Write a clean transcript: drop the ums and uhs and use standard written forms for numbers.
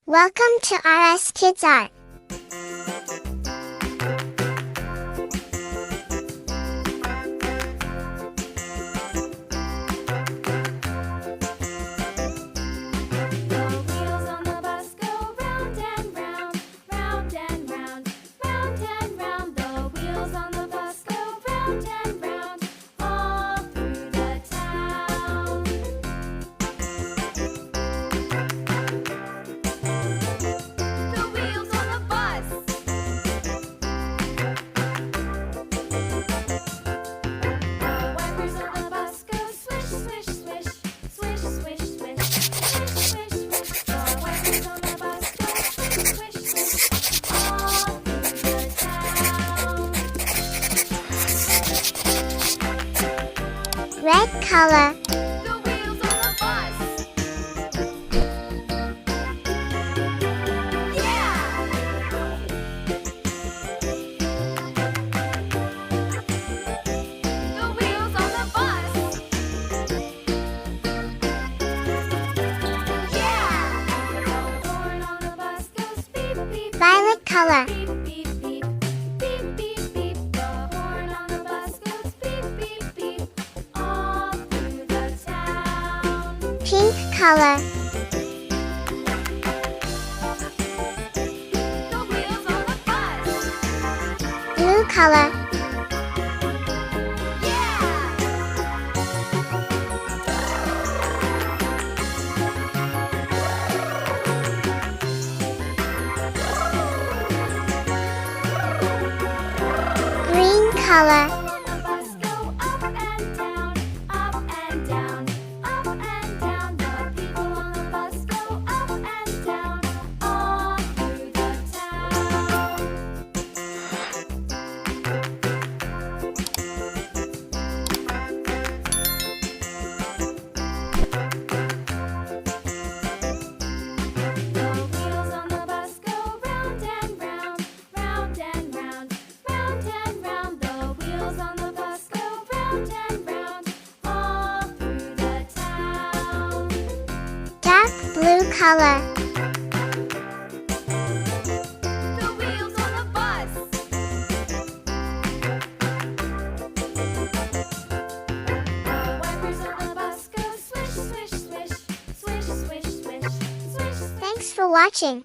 Welcome to RS Kids Art. Red color. The wheels on the bus. Yeah! The wheels on the bus. Yeah! The horn on the bus goes beep, beep. Violet color. Beep, beep, beep. Beep, beep, beep. The horn on the bus goes beep, beep, beep. All through the town. Pink color. The wheels on the bus. Blue color. Yeah! Green color. The bus go up and down, up and down, up and down. The people on the bus go up and down, all through the town. The wheels on the bus go round and round, round and round, round and round. The wheels on the bus go round and round, all through the town. Dark blue color. The wheels on the bus. The wipers on the bus go swish, swish, swish, swish, swish, swish, swish. Thanks for watching.